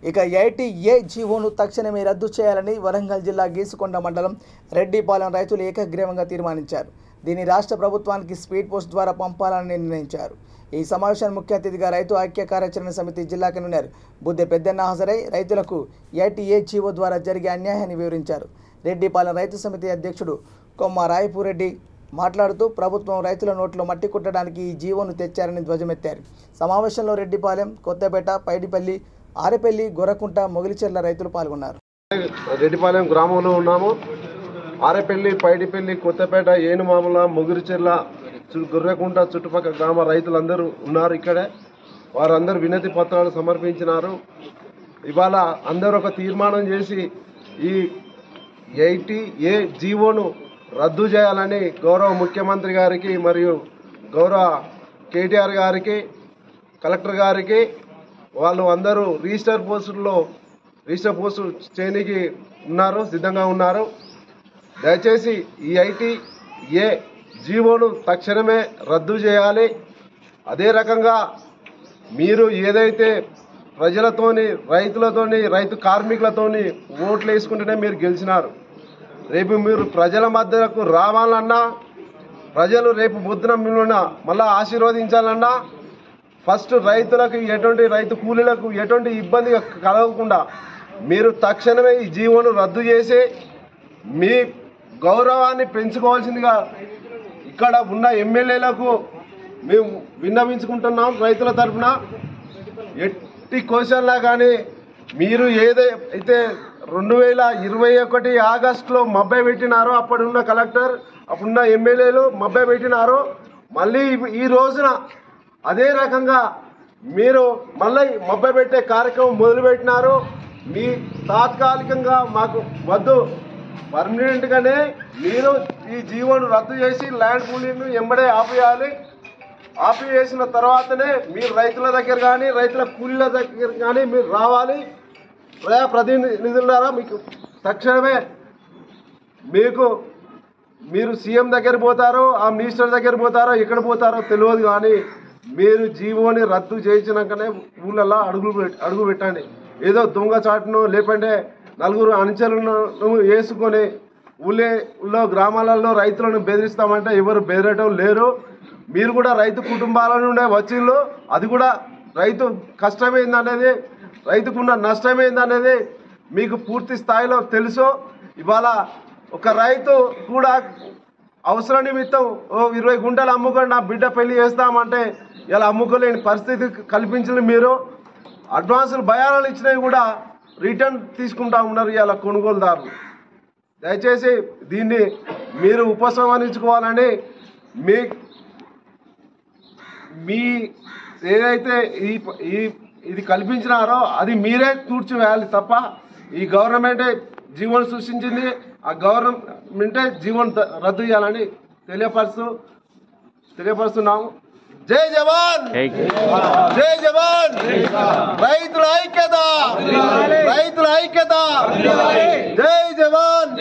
ఇక 80A జీవోను తక్షణమే రద్దు చేయాలని వరంగల్ జిల్లా గీసుకొండ మండలం రెడ్డిపాలెం రైతులు ఏకగ్రీవంగా తీర్మానించారు. దీన్ని రాష్ట్ర ప్రభుత్వానికి స్పీడ్ పోస్ట్ ద్వారా పంపాలని నిర్ణయించారు. ఈ సమావేశానికి ముఖ్య అతిథిగా రైతు ఐక్య కార్యాచరణ సమితి జిల్లా కన్వీనర్ బుద్దె పెద్దన్న హాజరై రైతులకు 80A జీవో ద్వారా జరిగే అన్యాయాన్ని వివరించారు. రెడ్డిపాలెం రైతు సమితి అధ్యక్షుడు కొమ్మ రాయపూరెడ్డి మాట్లాడుతూ ప్రభుత్వం రైతుల నోట్లో మట్టి కుట్టడానికి ఈ జీవోను తెచ్చారని ధ్వజమెత్తారు. సమావేశంలో రెడ్డిపాలెం, కొత్తపేట, పైడిపల్లి, ఆరెపల్లి, గొర్రకుంట, మొగిలిచెర్ల రైతులు పాల్గొన్నారు. రెడ్డిపాలెం గ్రామంలో ఉన్నాము. ఆరెపల్లి, పైడిపల్లి, కొత్తపేట, ఏనుమాముల, మొగిలిచెర్ల, గొర్రకుంట చుట్టుపక్కల గ్రామ రైతులందరూ ఉన్నారు. ఇక్కడే వారందరూ వినతి పత్రాలు సమర్పించినారు. ఇవాళ అందరూ ఒక తీర్మానం చేసి ఈ 80A జీవోను రద్దు చేయాలని గౌరవ ముఖ్యమంత్రి గారికి మరియు గౌరవ కేటీఆర్ గారికి, కలెక్టర్ గారికి వాళ్ళు అందరూ రిజిస్టర్ పోస్టు చేయడానికి సిద్ధంగా ఉన్నారు. దయచేసి ఈ 80A జీవోను తక్షణమే రద్దు చేయాలి. అదే రకంగా మీరు ఏదైతే ప్రజలతోని, రైతులతోని, రైతు కార్మికులతోని ఓట్లు వేసుకుంటేనే మీరు గెలిచినారు. రేపు మీరు ప్రజల మధ్యకు రావాలన్నా, ప్రజలు రేపు పొద్దున మిమ్మల్ని మళ్ళీ ఆశీర్వదించాలన్నా ఫస్ట్ రైతులకు రైతు కూలీలకు ఎటువంటి ఇబ్బంది కలగకుండా మీరు తక్షణమే ఈ జీవోను రద్దు చేసి మీ గౌరవాన్ని పెంచుకోవాల్సిందిగా ఇక్కడ ఉన్న ఎమ్మెల్యేలకు మేము విన్నవించుకుంటున్నాం. రైతుల తరఫున ఎట్టి క్వశ్చన్లా కానీ మీరు ఏదైతే 2021 ఆగస్టులో మబ్బై పెట్టినారో అప్పుడున్న కలెక్టర్, అప్పుడున్న ఎమ్మెల్యేలు మబ్బై పెట్టినారో మళ్ళీ ఈ రోజున అదే రకంగా మీరు మళ్ళీ మబ్బై పెట్టే కార్యక్రమం మొదలుపెట్టినారు. మీ తాత్కాలికంగా మాకు వద్దు, పర్మనెంట్గానే మీరు ఈ జీవోను రద్దు చేసి ల్యాండ్ పూలింగ్ను ఎంబడే ఆపేయాలి. ఆపివేసిన తర్వాతనే మీరు రైతుల దగ్గర కానీ, రైతుల కూలీల దగ్గర కానీ మీరు రావాలి. ప్రజా ప్రతినిధుల ద్వారా మీకు తక్షణమే మీరు సీఎం దగ్గర పోతారో, ఆ మినిస్టర్ దగ్గర పోతారో, ఎక్కడ పోతారో తెలియదు, కానీ మీరు జీవోని రద్దు చేయించినాకనే ఊళ్ళల్లో అడుగు పెట్టండి. ఏదో దొంగచాటును లేకుంటే నలుగురు అనుచరులను వేసుకొని ఊళ్ళో గ్రామాలలో రైతులను బెదిరిస్తామంటే ఎవరు బెదిరటం లేరు. మీరు కూడా రైతు కుటుంబాల నుండే వచ్చిళ్ళు. అది కూడా రైతు కష్టమైందనేది, రైతుకున్న నష్టమైందనేది మీకు పూర్తి స్థాయిలో తెలుసు. ఇవాళ ఒక రైతు కూడా అవసర నిమిత్తం 20 గుంటలు అమ్ముకొని నా బిడ్డ పెళ్లి చేస్తామంటే ఇలా అమ్ముకోలేని పరిస్థితి కల్పించిన మీరు. అడ్వాన్సులు భయాలు ఇచ్చినవి కూడా రిటర్న్ తీసుకుంటా ఉన్నారు ఇలా కొనుగోలుదారులు. దయచేసి దీన్ని మీరు ఉపసంహరించుకోవాలని మీ ఏదైతే ఇది కల్పించినారో అది మీరే కూర్చివేయాలి తప్ప ఈ గవర్నమెంటే జీవోను సృష్టించింది. ఆ గవర్నమెంటే జీవోను రద్దు చేయాలని తెలియపరుస్తున్నాము. జై జవాన్, జై జవాన్. రైతుల ఐక్యత, రైతుల ఐక్యత. జై జవాన్.